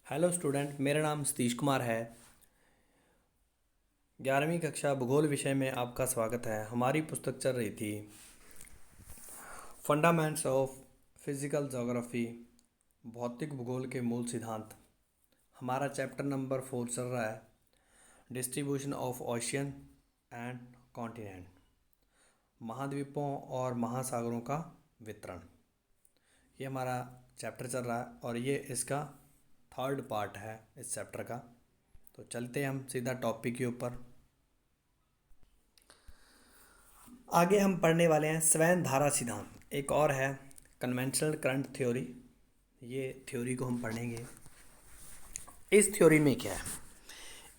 Hello student, मेरा नाम सतीश कुमार है। 11वीं कक्षा भूगोल विषय में आपका स्वागत है। हमारी पुस्तक चल रही थी फंडामेंट्स ऑफ फिजिकल ज्योग्राफी, भौतिक भूगोल के मूल सिद्धांत। हमारा चैप्टर नंबर 4 चल रहा है distribution of ocean and continent, महाद्वीपों और महासागरों का वितरण। ये हमारा चैप्टर चल रहा है और ये इसका थर्ड पार्ट है इस चैप्टर का। तो चलते हैं हम सीधा टॉपिक के ऊपर। आगे हम पढ़ने वाले हैं स्वयं धारा सिद्धांत। एक और है कन्वेंशनल करंट थ्योरी। ये थ्योरी को हम पढ़ेंगे। इस थ्योरी में क्या है?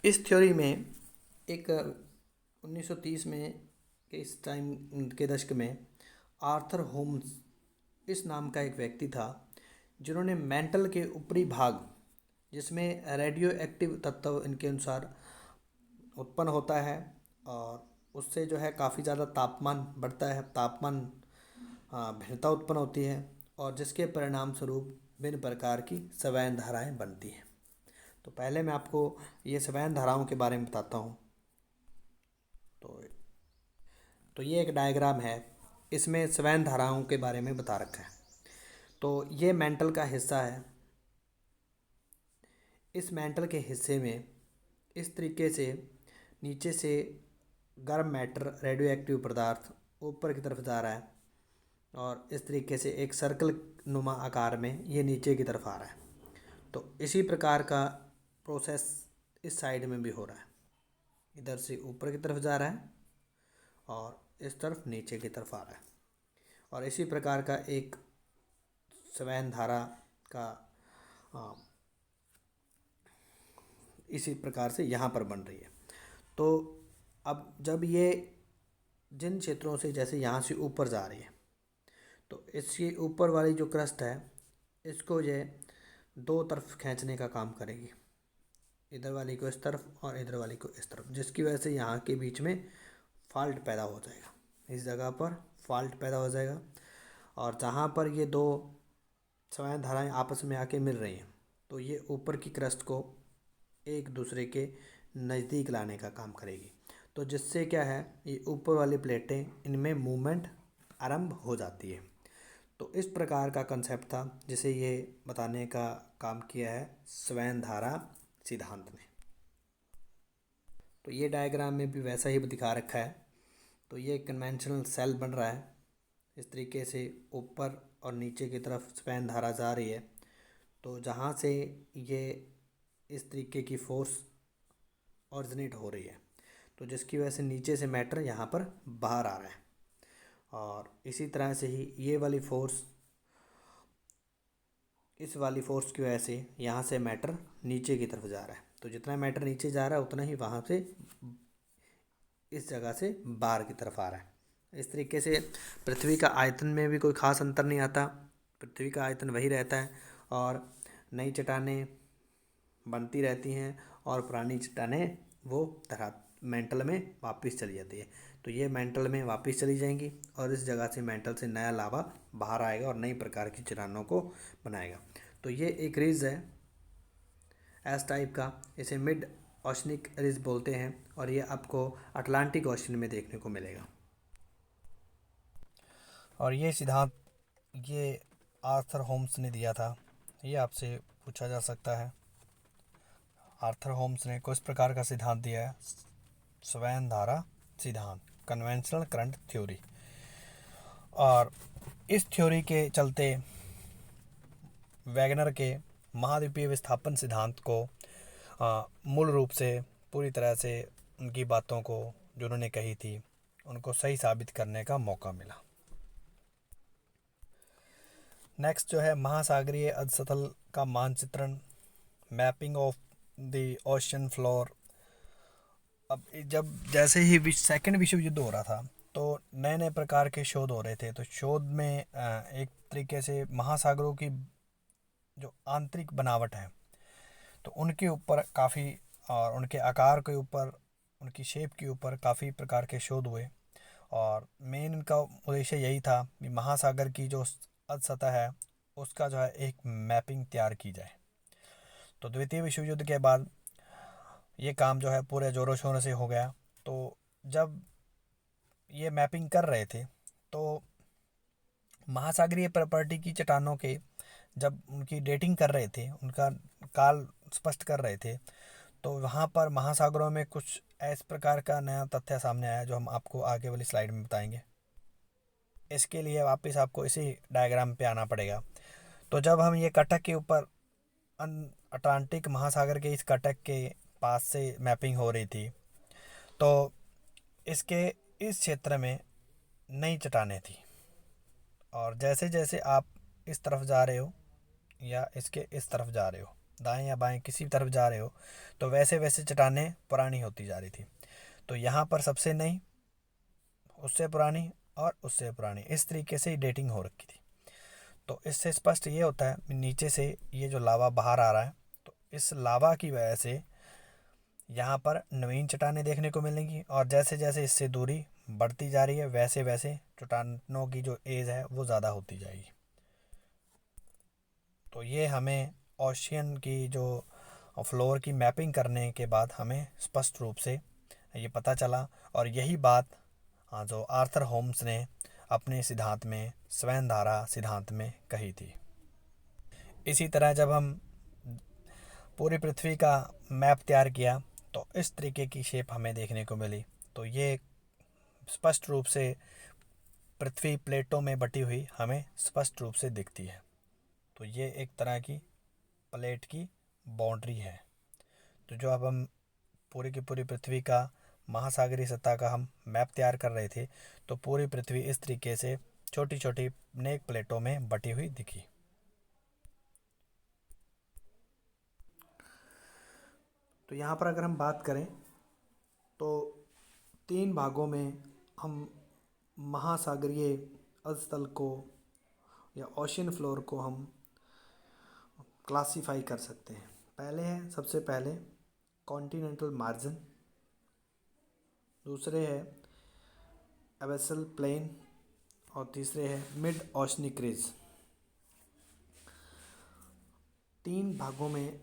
इस थ्योरी में एक 1930 में के इस टाइम के दशक में आर्थर होम्स इस नाम का एक व्यक्ति था, जिन्होंने मेंटल के ऊपरी भाग, जिसमें रेडियो एक्टिव तत्व इनके अनुसार उत्पन्न होता है और उससे जो है काफ़ी ज़्यादा तापमान बढ़ता है, तापमान भिन्नता उत्पन्न होती है और जिसके परिणाम स्वरूप भिन्न प्रकार की संवहन धाराएं बनती हैं। तो पहले मैं आपको ये संवहन धाराओं के बारे में बताता हूँ। तो ये एक डायग्राम है, इसमें संवहन धाराओं के बारे में बता रखा है। तो ये मेंटल का हिस्सा है। इस मेंटल के हिस्से में इस तरीके से नीचे से गर्म मैटर, रेडियो एक्टिव पदार्थ ऊपर की तरफ जा रहा है और इस तरीके से एक सर्कल नुमा आकार में ये नीचे की तरफ आ रहा है। तो इसी प्रकार का प्रोसेस इस साइड में भी हो रहा है। इधर से ऊपर की तरफ जा रहा है और इस तरफ नीचे की तरफ आ रहा है और इसी प्रकार का एक संवहन धारा का इसी प्रकार से यहाँ पर बन रही है। तो अब जब ये जिन क्षेत्रों से जैसे यहाँ से ऊपर जा रही है, तो इसकी ऊपर वाली जो क्रस्ट है इसको ये दो तरफ खींचने का काम करेगी, इधर वाली को इस तरफ और इधर वाली को इस तरफ, जिसकी वजह से यहाँ के बीच में फॉल्ट पैदा हो जाएगा। इस जगह पर फॉल्ट पैदा हो जाएगा और जहाँ पर ये दो संवहन धाराएं आपस में आके मिल रही हैं, तो ये ऊपर की क्रस्ट को एक दूसरे के नज़दीक लाने का काम करेगी। तो जिससे क्या है, ये ऊपर वाली प्लेटें, इनमें मूवमेंट आरंभ हो जाती है। तो इस प्रकार का कंसेप्ट था जिसे ये बताने का काम किया है स्वयं धारा सिद्धांत ने। तो ये डायग्राम में भी वैसा ही दिखा रखा है। तो ये कन्वेंशनल सेल बन रहा है, इस तरीके से ऊपर और नीचे की तरफ स्वयं धारा जा रही है। तो जहाँ से ये इस तरीके की फोर्स ऑरिजिनेट हो रही है, तो जिसकी वजह से नीचे से मैटर यहाँ पर बाहर आ रहा है और इसी तरह से ही ये वाली फोर्स, इस वाली फोर्स की वजह से यहाँ से मैटर नीचे की तरफ जा रहा है। तो जितना मैटर नीचे जा रहा है उतना ही वहाँ से इस जगह से बाहर की तरफ आ रहा है। इस तरीके से पृथ्वी का आयतन में भी कोई ख़ास अंतर नहीं आता, पृथ्वी का आयतन वही रहता है और नई चट्टानें बनती रहती हैं और पुरानी चट्टानें वो धरा मेंटल में वापस चली जाती है। तो ये मेंटल में वापस चली जाएंगी और इस जगह से मेंटल से नया लावा बाहर आएगा और नई प्रकार की चट्टानों को बनाएगा। तो ये एक रिज है एस टाइप का, इसे मिड ओशनिक रिज बोलते हैं और ये आपको अटलांटिक ओशन में देखने को मिलेगा। और ये सिद्धांत ये आर्थर होम्स ने दिया था। ये आपसे पूछा जा सकता है, आर्थर होम्स ने किस प्रकार का सिद्धांत दिया है? स्वयं धारा सिद्धांत, कन्वेंशनल करंट थ्योरी। और इस थ्योरी के चलते वैगनर के महाद्वीपीय विस्थापन सिद्धांत को मूल रूप से पूरी तरह से उनकी बातों को जो उन्होंने कही थी उनको सही साबित करने का मौका मिला। नेक्स्ट जो है महासागरीय अधसतल का मानचित्रण, mapping of the ocean floor. अब जब जैसे ही सेकंड विश्व युद्ध हो रहा था तो नए नए प्रकार के शोध हो रहे थे। तो शोध में एक तरीके से महासागरों की जो आंतरिक बनावट है तो उनके ऊपर काफ़ी, और उनके आकार के ऊपर, उनकी शेप के ऊपर काफ़ी प्रकार के शोध हुए और मेन इनका उद्देश्य यही था कि महासागर की जो अध सतह है उसका जो है एक मैपिंग तैयार की जाए। तो द्वितीय विश्व युद्ध के बाद ये काम जो है पूरे ज़ोरों शोरों से हो गया। तो जब ये मैपिंग कर रहे थे तो महासागरीय प्रॉपर्टी की चट्टानों के जब उनकी डेटिंग कर रहे थे, उनका काल स्पष्ट कर रहे थे, तो वहाँ पर महासागरों में कुछ इस प्रकार का नया तथ्य सामने आया जो हम आपको आगे वाली स्लाइड में बताएंगे। इसके लिए वापस आपको इसी डायग्राम पे आना पड़ेगा। तो जब हम ये कटक के ऊपर अटलांटिक महासागर के इस कटक के पास से मैपिंग हो रही थी, तो इसके इस क्षेत्र में नई चट्टानें थी, और जैसे जैसे आप इस तरफ जा रहे हो या इसके इस तरफ जा रहे हो, दाएं या बाएं किसी तरफ जा रहे हो, तो वैसे वैसे चट्टानें पुरानी होती जा रही थी। तो यहाँ पर सबसे नई, उससे पुरानी और उससे पुरानी, इस तरीके से डेटिंग हो रखी थी। तो इससे स्पष्ट ये होता है नीचे से ये जो लावा बाहर आ रहा है, तो इस लावा की वजह से यहाँ पर नवीन चट्टानें देखने को मिलेंगी, और जैसे जैसे इससे दूरी बढ़ती जा रही है वैसे वैसे चट्टानों की जो एज है वो ज़्यादा होती जाएगी। तो ये हमें ओशियन की जो फ्लोर की मैपिंग करने के बाद हमें स्पष्ट रूप से ये पता चला, और यही बात जो आर्थर होम्स ने अपने सिद्धांत में, स्वयं धारा सिद्धांत में कही थी। इसी तरह जब हम पूरी पृथ्वी का मैप तैयार किया तो इस तरीके की शेप हमें देखने को मिली। तो ये स्पष्ट रूप से पृथ्वी प्लेटों में बटी हुई हमें स्पष्ट रूप से दिखती है। तो ये एक तरह की प्लेट की बाउंड्री है। तो जो अब हम पूरी की पूरी पृथ्वी का, महासागरीय सतह का हम मैप तैयार कर रहे थे, तो पूरी पृथ्वी इस तरीके से छोटी छोटी अनेक प्लेटों में बटी हुई दिखी। तो यहाँ पर अगर हम बात करें तो 3 भागों में हम महासागरीय अस्तल को या ओशियन फ्लोर को हम क्लासीफाई कर सकते हैं। पहले है, सबसे पहले कॉन्टिनेंटल मार्जिन, दूसरे है एबेसल प्लेन, और तीसरे है मिड ओशनिक रिज। 3 भागों में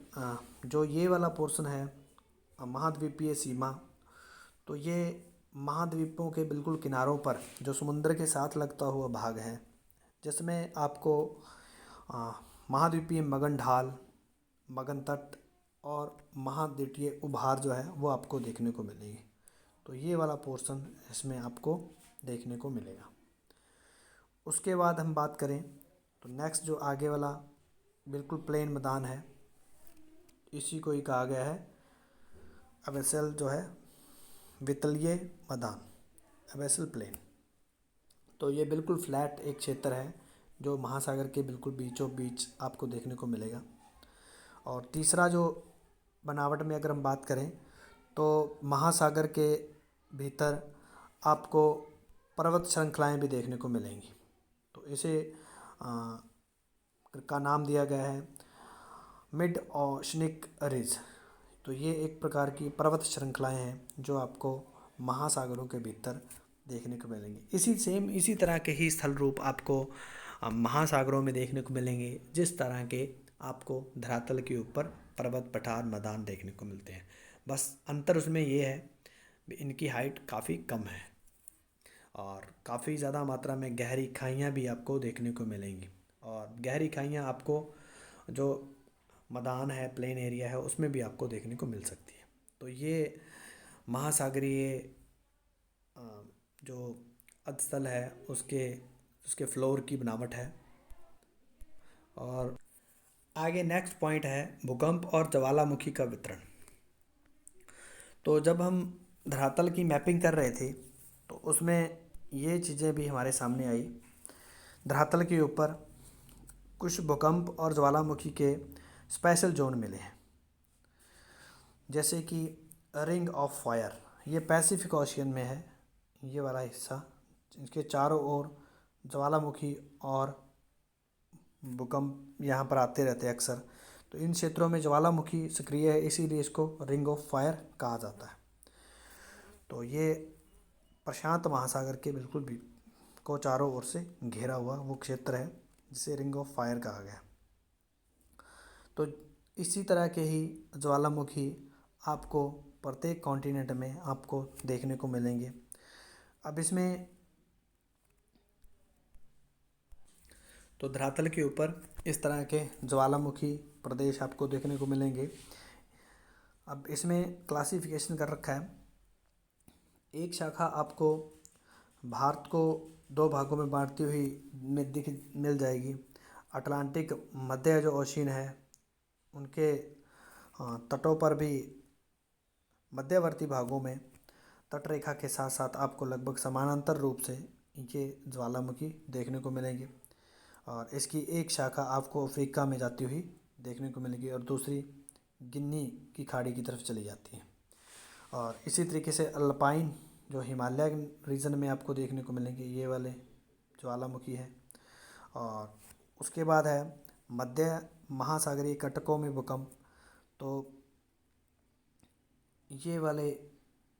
जो ये वाला पोर्शन है महाद्वीपीय सीमा, तो ये महाद्वीपों के बिल्कुल किनारों पर जो समुद्र के साथ लगता हुआ भाग है, जिसमें आपको महाद्वीपीय मगन ढाल, मगन तट और महाद्वीपीय उभार जो है वो आपको देखने को मिलेगी। तो ये वाला पोर्शन इसमें आपको देखने को मिलेगा। उसके बाद हम बात करें तो नेक्स्ट जो आगे वाला बिल्कुल प्लेन मैदान है, इसी को ही कहा गया है एबेसल जो है वितलीय मैदान, एबेसल प्लेन। तो ये बिल्कुल फ्लैट एक क्षेत्र है जो महासागर के बिल्कुल बीचों बीच आपको देखने को मिलेगा। और तीसरा जो बनावट में अगर हम बात करें तो महासागर के भीतर आपको पर्वत श्रृंखलाएं भी देखने को मिलेंगी। तो इसे का नाम दिया गया है मिड ओशनिक रिज। तो ये एक प्रकार की पर्वत श्रृंखलाएं हैं जो आपको महासागरों के भीतर देखने को मिलेंगी। इसी तरह के ही स्थल रूप आपको महासागरों में देखने को मिलेंगे, जिस तरह के आपको धरातल के ऊपर पर्वत पठार मैदान देखने को मिलते हैं। बस अंतर उसमें ये है इनकी हाइट काफ़ी कम है, और काफ़ी ज़्यादा मात्रा में गहरी खाइयाँ भी आपको देखने को मिलेंगी। और गहरी खाइयाँ आपको जो मैदान है, प्लेन एरिया है, उसमें भी आपको देखने को मिल सकती है। तो ये महासागरीय जो अधस्थल है उसके उसके फ्लोर की बनावट है। और आगे नेक्स्ट पॉइंट है भूकंप और ज्वालामुखी का वितरण। तो जब हम धरातल की मैपिंग कर रहे थे तो उसमें ये चीज़ें भी हमारे सामने आई। धरातल के ऊपर कुछ भूकंप और ज्वालामुखी के स्पेशल जोन मिले हैं, जैसे कि रिंग ऑफ फायर, ये पैसिफिक ओशियन में है ये वाला हिस्सा। इसके चारों ओर ज्वालामुखी और भूकंप यहाँ पर आते रहते हैं अक्सर। तो इन क्षेत्रों में ज्वालामुखी सक्रिय है, इसीलिए इसको रिंग ऑफ फायर कहा जाता है। तो ये प्रशांत महासागर के बिल्कुल भी को चारों ओर से घेरा हुआ वो क्षेत्र है जिसे रिंग ऑफ फायर कहा गया। तो इसी तरह के ही ज्वालामुखी आपको प्रत्येक कॉन्टिनेंट में आपको देखने को मिलेंगे। अब इसमें तो धरातल के ऊपर इस तरह के ज्वालामुखी प्रदेश आपको देखने को मिलेंगे। अब इसमें क्लासिफिकेशन कर रखा है। एक शाखा आपको भारत को दो भागों में बांटती हुई मिल जाएगी। अटलांटिक मध्य जो ओशियन है उनके तटों पर भी मध्यवर्ती भागों में तटरेखा के साथ साथ आपको लगभग समानांतर रूप से ये ज्वालामुखी देखने को मिलेंगे। और इसकी एक शाखा आपको अफ्रीका में जाती हुई देखने को मिलेगी और दूसरी गिनी की खाड़ी की तरफ चली जाती है। और इसी तरीके से अल्पाइन जो हिमालय रीजन में आपको देखने को मिलेंगे ये वाले ज्वालामुखी है। और उसके बाद है मध्य महासागरीय कटकों में भूकंप। तो ये वाले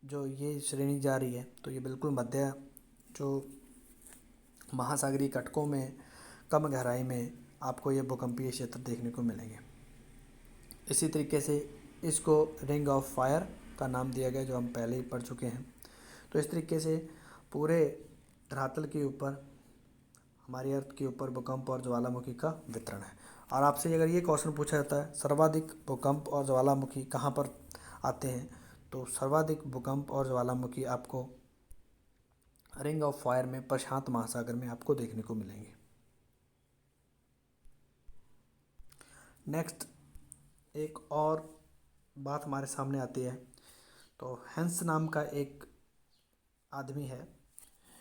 जो ये श्रेणी जा रही है तो ये बिल्कुल मध्य जो महासागरीय कटकों में कम गहराई में आपको ये भूकंपीय क्षेत्र देखने को मिलेंगे। इसी तरीके से इसको रिंग ऑफ फायर का नाम दिया गया जो हम पहले ही पढ़ चुके हैं। तो इस तरीके से पूरे धरातल के ऊपर हमारी अर्थ के ऊपर भूकंप और ज्वालामुखी का वितरण है। और आपसे अगर ये क्वेश्चन पूछा जाता है सर्वाधिक भूकंप और ज्वालामुखी कहाँ पर आते हैं, तो सर्वाधिक भूकंप और ज्वालामुखी आपको रिंग ऑफ फायर में प्रशांत महासागर में आपको देखने को मिलेंगे। नेक्स्ट एक और बात हमारे सामने आती है। तो हेंस नाम का एक आदमी है,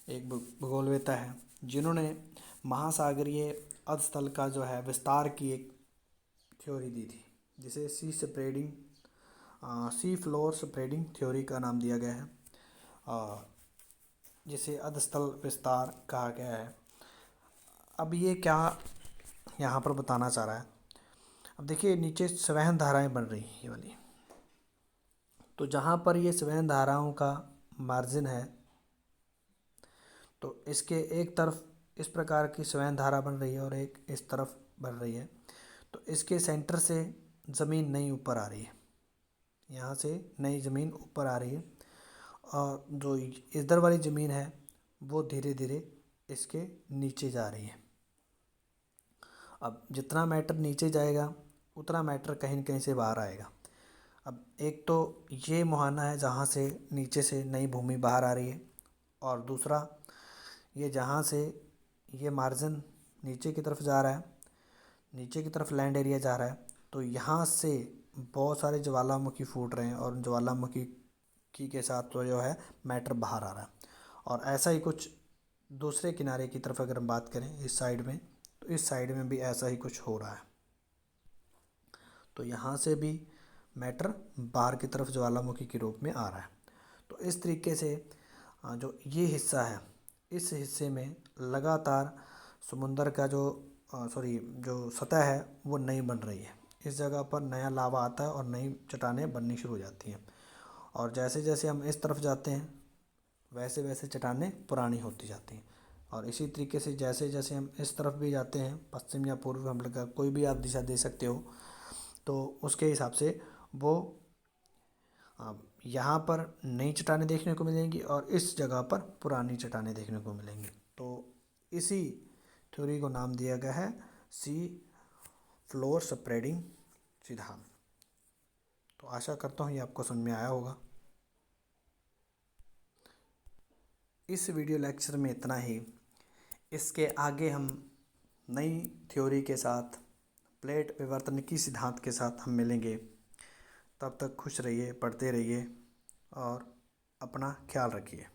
एक भूगोलवेत्ता है, जिन्होंने महासागरीय अधस्थल का जो है विस्तार की एक थ्योरी दी थी, जिसे सी फ्लोर स्प्रेडिंग थ्योरी का नाम दिया गया है, जिसे अधस्थल विस्तार कहा गया है। अब ये क्या यहाँ पर बताना चाह रहा है, अब देखिए नीचे संवहन धाराएं बन रही हैं ये वाली। तो जहाँ पर ये संवहन धाराओं का मार्जिन है तो इसके एक तरफ इस प्रकार की संवहन धारा बन रही है और एक इस तरफ बन रही है। तो इसके सेंटर से ज़मीन नई ऊपर आ रही है, यहाँ से नई ज़मीन ऊपर आ रही है और जो इधर वाली ज़मीन है वो धीरे धीरे इसके नीचे जा रही है। अब जितना मैटर नीचे जाएगा उतना मैटर कहीं न कहीं से बाहर आएगा। अब एक तो ये मुहाना है जहाँ से नीचे से नई भूमि बाहर आ रही है, और दूसरा ये जहाँ से ये मार्जिन नीचे की तरफ जा रहा है, नीचे की तरफ लैंड एरिया जा रहा है, तो यहाँ से बहुत सारे ज्वालामुखी फूट रहे हैं और ज्वालामुखी के साथ तो जो है मैटर बाहर आ रहा है। और ऐसा ही कुछ दूसरे किनारे की तरफ अगर हम बात करें इस साइड में, तो इस साइड में भी ऐसा ही कुछ हो रहा है। तो यहाँ से भी मैटर बाहर की तरफ ज्वालामुखी के रूप में आ रहा है। तो इस तरीके से जो ये हिस्सा है, इस हिस्से में लगातार समुंदर का जो सतह है वो नई बन रही है। इस जगह पर नया लावा आता है और नई चट्टानें बननी शुरू हो जाती हैं। और जैसे जैसे हम इस तरफ जाते हैं वैसे वैसे चट्टानें पुरानी होती जाती हैं। और इसी तरीके से जैसे जैसे हम इस तरफ भी जाते हैं, पश्चिम या पूर्व, हम लोग कोई भी आप दिशा दे सकते हो, तो उसके हिसाब से वो यहाँ पर नई चट्टानें देखने को मिलेंगी और इस जगह पर पुरानी चट्टानें देखने को मिलेंगी। तो इसी थ्योरी को नाम दिया गया है सी फ्लोर स्प्रेडिंग सिद्धांत। तो आशा करता हूँ ये आपको समझ में आया होगा। इस वीडियो लेक्चर में इतना ही। इसके आगे हम नई थ्योरी के साथ, प्लेट विवर्तनिकी सिद्धांत के साथ हम मिलेंगे। तब तक खुश रहिए, पढ़ते रहिए और अपना ख्याल रखिए।